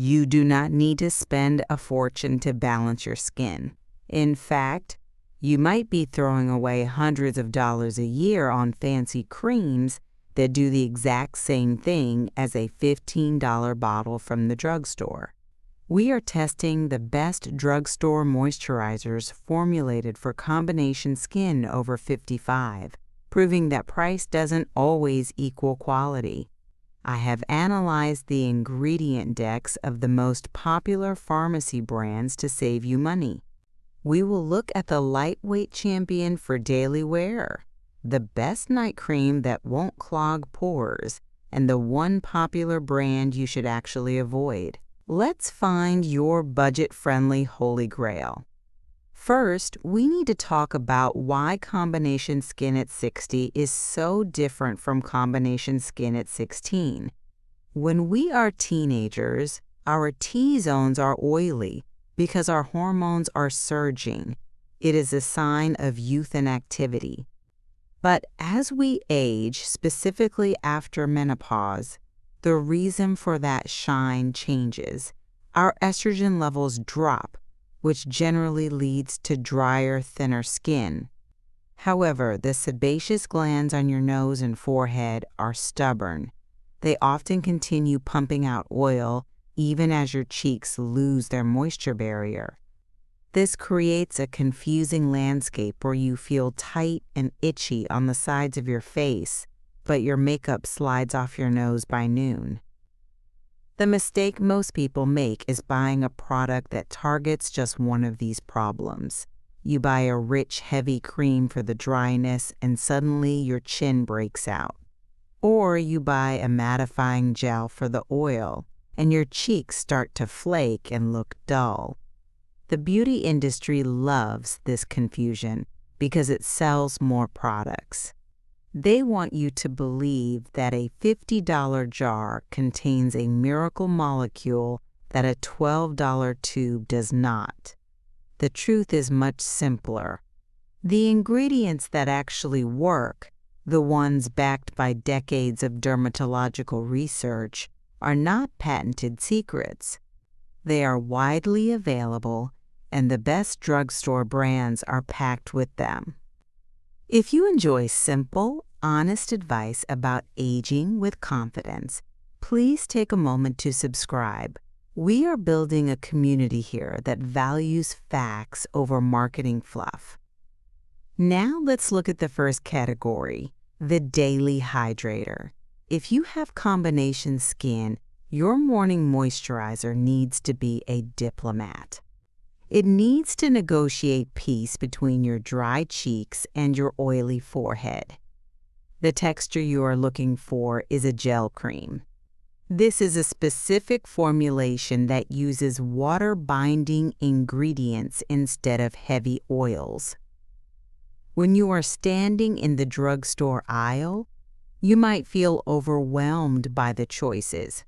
You do not need to spend a fortune to balance your skin. In fact, you might be throwing away hundreds of dollars a year on fancy creams that do the exact same thing as a $15 bottle from the drugstore. We are testing the best drugstore moisturizers formulated for combination skin over 55, proving that price doesn't always equal quality. I have analyzed the ingredient decks of the most popular pharmacy brands to save you money. We will look at the lightweight champion for daily wear, the best night cream that won't clog pores, and the one popular brand you should actually avoid. Let's find your budget-friendly holy grail. First, we need to talk about why combination skin at 60 is so different from combination skin at 16. When we are teenagers, our T-zones are oily because our hormones are surging. It is a sign of youth and activity. But as we age, specifically after menopause, the reason for that shine changes. Our estrogen levels drop, which generally leads to drier, thinner skin. However, the sebaceous glands on your nose and forehead are stubborn. They often continue pumping out oil even as your cheeks lose their moisture barrier. This creates a confusing landscape where you feel tight and itchy on the sides of your face, but your makeup slides off your nose by noon. The mistake most people make is buying a product that targets just one of these problems. You buy a rich, heavy cream for the dryness and suddenly your chin breaks out. Or you buy a mattifying gel for the oil and your cheeks start to flake and look dull. The beauty industry loves this confusion because it sells more products. They want you to believe that a $50 jar contains a miracle molecule that a $12 tube does not. The truth is much simpler. The ingredients that actually work, the ones backed by decades of dermatological research, are not patented secrets. They are widely available, and the best drugstore brands are packed with them. If you enjoy simple, honest advice about aging with confidence, please take a moment to subscribe. We are building a community here that values facts over marketing fluff. Now let's look at the first category, the daily hydrator. If you have combination skin, your morning moisturizer needs to be a diplomat. It needs to negotiate peace between your dry cheeks and your oily forehead. The texture you are looking for is a gel cream. This is a specific formulation that uses water-binding ingredients instead of heavy oils. When you are standing in the drugstore aisle, you might feel overwhelmed by the choices.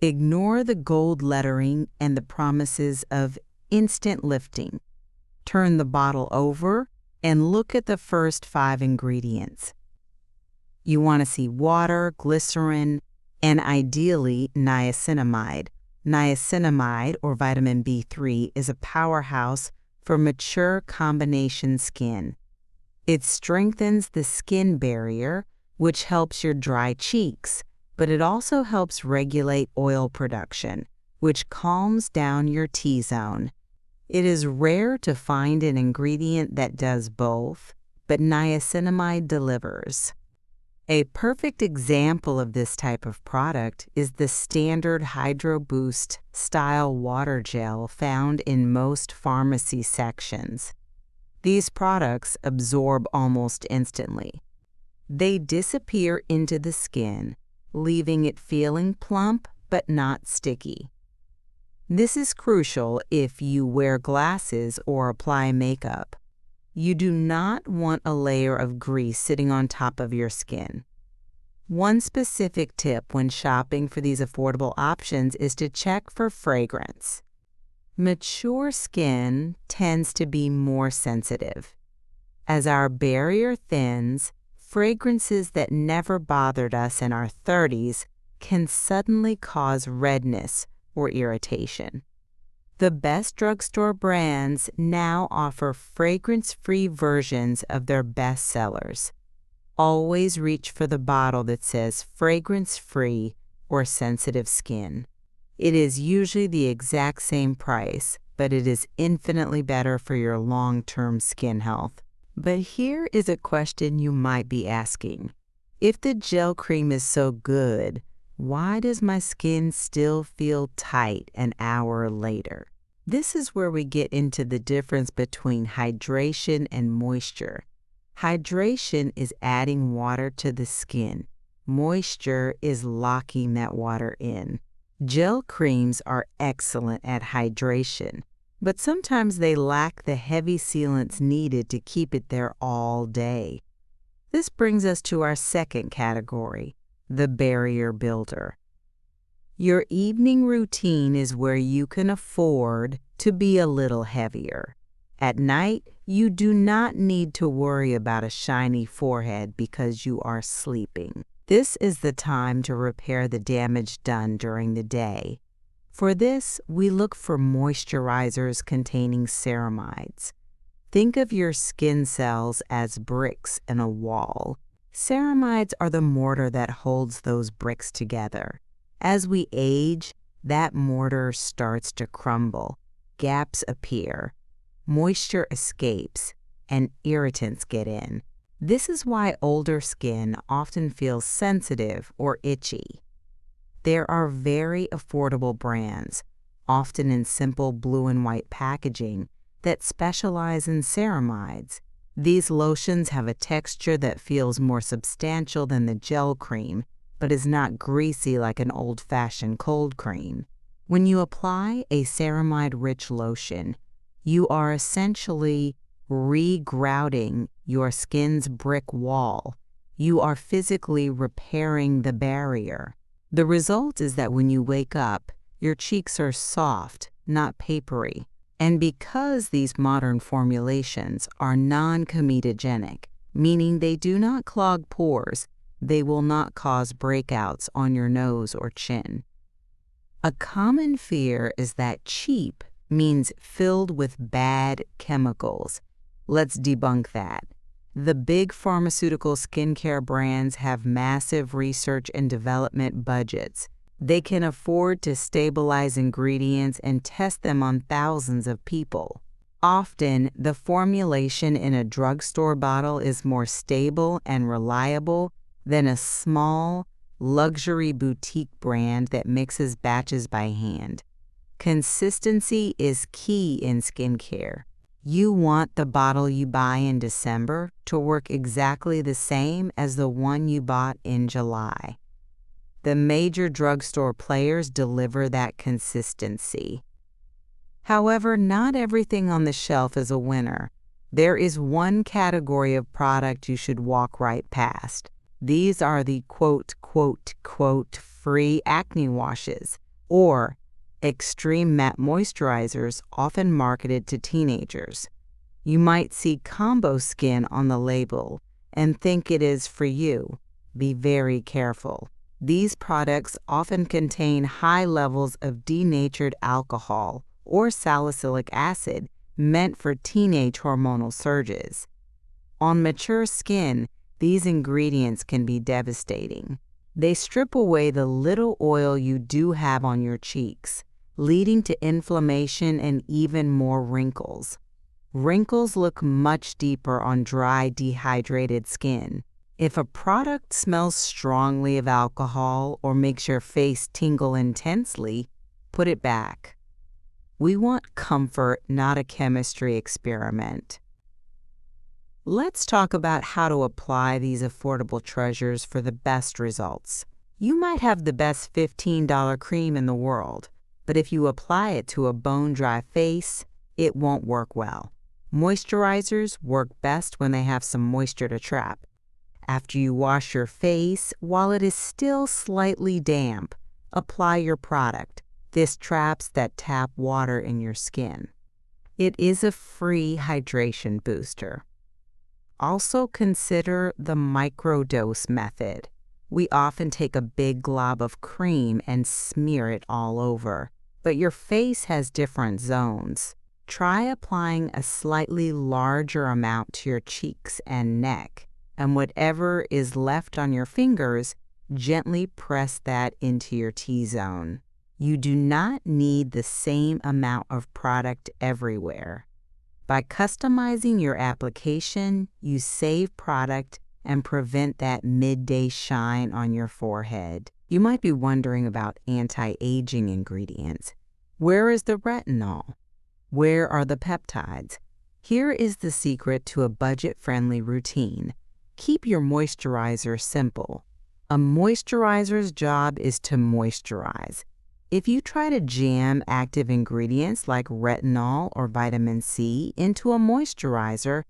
Ignore the gold lettering and the promises of instant lifting. Turn the bottle over and look at the first 5 ingredients. You want to see water, glycerin, and ideally niacinamide. Niacinamide, or vitamin B3, is a powerhouse for mature combination skin. It strengthens the skin barrier, which helps your dry cheeks, but it also helps regulate oil production, which calms down your T-zone. It is rare to find an ingredient that does both, but niacinamide delivers. A perfect example of this type of product is the standard Hydro Boost style water gel found in most pharmacy sections. These products absorb almost instantly. They disappear into the skin, leaving it feeling plump but not sticky. This is crucial if you wear glasses or apply makeup. You do not want a layer of grease sitting on top of your skin. One specific tip when shopping for these affordable options is to check for fragrance. Mature skin tends to be more sensitive. As our barrier thins, fragrances that never bothered us in our 30s can suddenly cause redness, or irritation. The best drugstore brands now offer fragrance-free versions of their best sellers. Always reach for the bottle that says fragrance-free or sensitive skin. It is usually the exact same price, but it is infinitely better for your long-term skin health. But here is a question you might be asking. If the gel cream is so good, why does my skin still feel tight an hour later? This is where we get into the difference between hydration and moisture. Hydration is adding water to the skin. Moisture is locking that water in. Gel creams are excellent at hydration, but sometimes they lack the heavy sealants needed to keep it there all day. This brings us to our second category, the barrier builder. Your evening routine is where you can afford to be a little heavier. At night, you do not need to worry about a shiny forehead because you are sleeping. This is the time to repair the damage done during the day. For this, we look for moisturizers containing ceramides. Think of your skin cells as bricks in a wall. Ceramides are the mortar that holds those bricks together. As we age, that mortar starts to crumble. Gaps appear, moisture escapes, and irritants get in. This is why older skin often feels sensitive or itchy. There are very affordable brands, often in simple blue and white packaging, that specialize in ceramides. These lotions have a texture that feels more substantial than the gel cream, but is not greasy like an old-fashioned cold cream. When you apply a ceramide-rich lotion, you are essentially regrouting your skin's brick wall. You are physically repairing the barrier. The result is that when you wake up, your cheeks are soft, not papery. And because these modern formulations are non-comedogenic, meaning they do not clog pores, they will not cause breakouts on your nose or chin. A common fear is that cheap means filled with bad chemicals. Let's debunk that. The big pharmaceutical skincare brands have massive research and development budgets. They can afford to stabilize ingredients and test them on thousands of people. Often, the formulation in a drugstore bottle is more stable and reliable than a small, luxury boutique brand that mixes batches by hand. Consistency is key in skincare. You want the bottle you buy in December to work exactly the same as the one you bought in July. The major drugstore players deliver that consistency. However, not everything on the shelf is a winner. There is one category of product you should walk right past. These are the free acne washes, or extreme matte moisturizers often marketed to teenagers. You might see combo skin on the label and think it is for you. Be very careful. These products often contain high levels of denatured alcohol or salicylic acid meant for teenage hormonal surges. On mature skin, these ingredients can be devastating. They strip away the little oil you do have on your cheeks, leading to inflammation and even more wrinkles. Wrinkles look much deeper on dry, dehydrated skin. If a product smells strongly of alcohol or makes your face tingle intensely, put it back. We want comfort, not a chemistry experiment. Let's talk about how to apply these affordable treasures for the best results. You might have the best $15 cream in the world, but if you apply it to a bone-dry face, it won't work well. Moisturizers work best when they have some moisture to trap. After you wash your face, while it is still slightly damp, apply your product. This traps that tap water in your skin. It is a free hydration booster. Also consider the microdose method. We often take a big glob of cream and smear it all over. but your face has different zones. Try applying a slightly larger amount to your cheeks and neck, and whatever is left on your fingers, gently press that into your T-zone. You do not need the same amount of product everywhere. By customizing your application, you save product and prevent that midday shine on your forehead. You might be wondering about anti-aging ingredients. Where is the retinol? Where are the peptides? Here is the secret to a budget-friendly routine. Keep your moisturizer simple. A moisturizer's job is to moisturize. If you try to jam active ingredients like retinol or vitamin C into a moisturizer,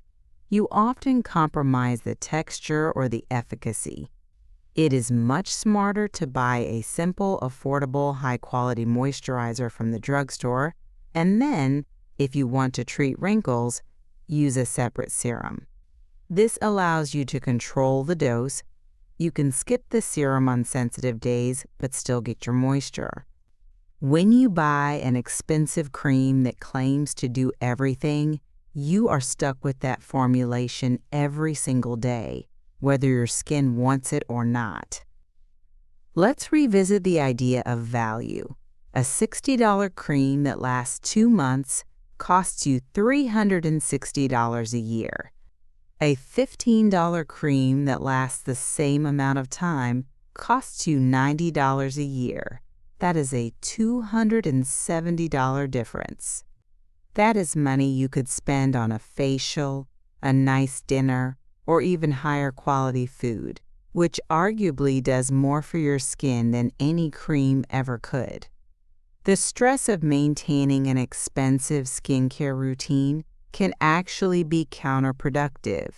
you often compromise the texture or the efficacy. It is much smarter to buy a simple, affordable, high-quality moisturizer from the drugstore, and then, if you want to treat wrinkles, use a separate serum. This allows you to control the dose. You can skip the serum on sensitive days, but still get your moisture. When you buy an expensive cream that claims to do everything, you are stuck with that formulation every single day, whether your skin wants it or not. Let's revisit the idea of value. A $60 cream that lasts 2 months costs you $360 a year. A $15 cream that lasts the same amount of time costs you $90 a year. That is a $270 difference. That is money you could spend on a facial, a nice dinner, or even higher quality food, which arguably does more for your skin than any cream ever could. The stress of maintaining an expensive skincare routine can actually be counterproductive.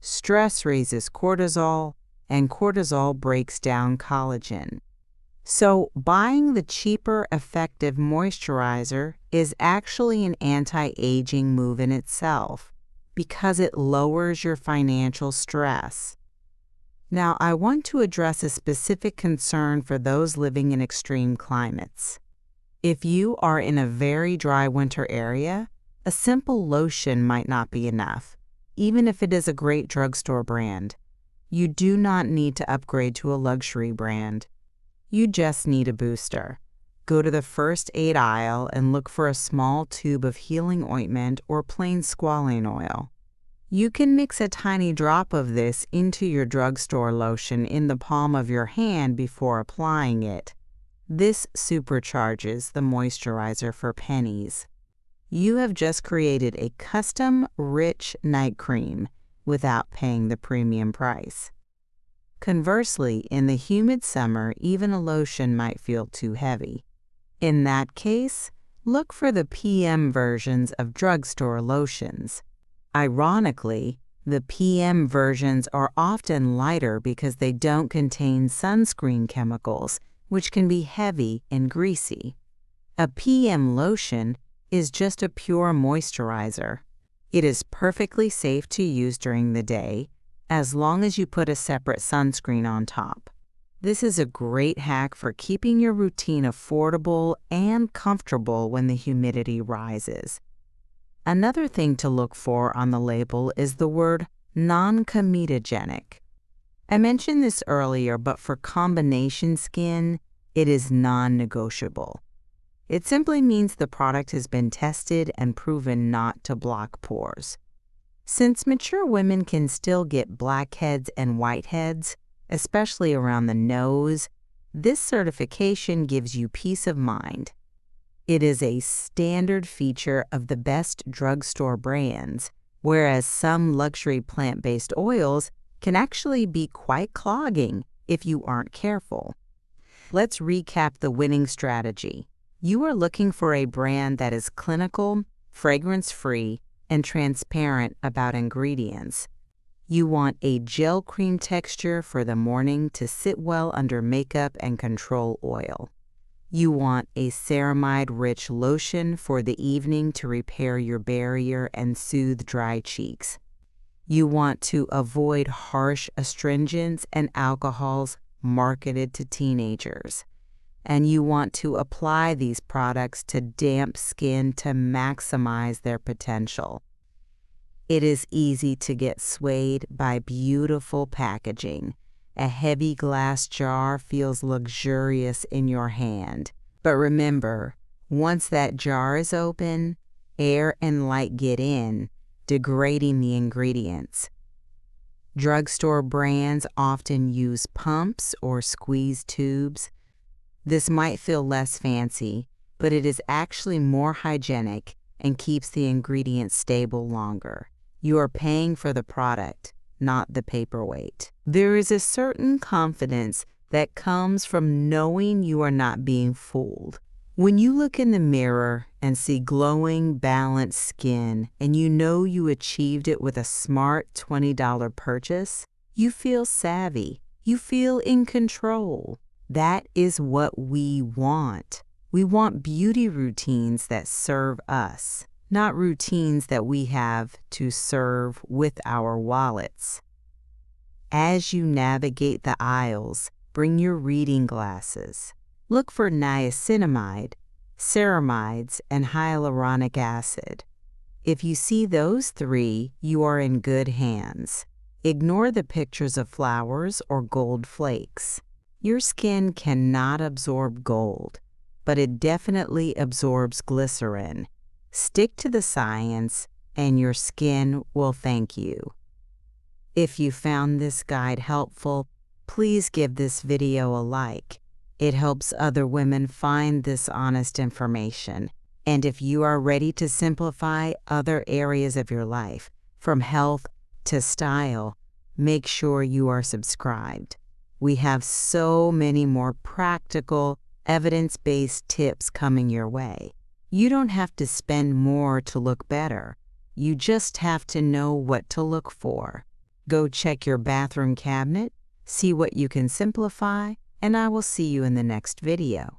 Stress raises cortisol, and cortisol breaks down collagen. So buying the cheaper, effective moisturizer is actually an anti-aging move in itself because it lowers your financial stress. Now, I want to address a specific concern for those living in extreme climates. If you are in a very dry winter area, a simple lotion might not be enough, even if it is a great drugstore brand. You do not need to upgrade to a luxury brand. You just need a booster. Go to the first aid aisle and look for a small tube of healing ointment or plain squalane oil. You can mix a tiny drop of this into your drugstore lotion in the palm of your hand before applying it. This supercharges the moisturizer for pennies. You have just created a custom, rich night cream without paying the premium price. Conversely, in the humid summer, even a lotion might feel too heavy. In that case, look for the PM versions of drugstore lotions. Ironically, the PM versions are often lighter because they don't contain sunscreen chemicals, which can be heavy and greasy. A PM lotion is just a pure moisturizer. It is perfectly safe to use during the day, as long as you put a separate sunscreen on top. This is a great hack for keeping your routine affordable and comfortable when the humidity rises. Another thing to look for on the label is the word non-comedogenic. I mentioned this earlier, but for combination skin, it is non-negotiable. It simply means the product has been tested and proven not to block pores. Since mature women can still get blackheads and whiteheads, especially around the nose, this certification gives you peace of mind. It is a standard feature of the best drugstore brands, whereas some luxury plant-based oils can actually be quite clogging if you aren't careful. Let's recap the winning strategy. You are looking for a brand that is clinical, fragrance-free, and transparent about ingredients. You want a gel cream texture for the morning to sit well under makeup and control oil. You want a ceramide-rich lotion for the evening to repair your barrier and soothe dry cheeks. You want to avoid harsh astringents and alcohols marketed to teenagers. and you want to apply these products to damp skin to maximize their potential. It is easy to get swayed by beautiful packaging. A heavy glass jar feels luxurious in your hand. But remember, once that jar is open, air and light get in, degrading the ingredients. Drugstore brands often use pumps or squeeze tubes. This might feel less fancy, but it is actually more hygienic and keeps the ingredients stable longer. You are paying for the product, not the paperweight. There is a certain confidence that comes from knowing you are not being fooled. When you look in the mirror and see glowing, balanced skin, and you know you achieved it with a smart $20 purchase, you feel savvy. You feel in control. That is what we want. We want beauty routines that serve us, not routines that we have to serve with our wallets. As you navigate the aisles, bring your reading glasses. Look for niacinamide, ceramides, and hyaluronic acid. If you see those three, you are in good hands. Ignore the pictures of flowers or gold flakes. Your skin cannot absorb gold, but it definitely absorbs glycerin. Stick to the science, and your skin will thank you. If you found this guide helpful, please give this video a like. It helps other women find this honest information. And if you are ready to simplify other areas of your life, from health to style, make sure you are subscribed. We have so many more practical, evidence-based tips coming your way. You don't have to spend more to look better. You just have to know what to look for. Go check your bathroom cabinet, see what you can simplify, and I will see you in the next video.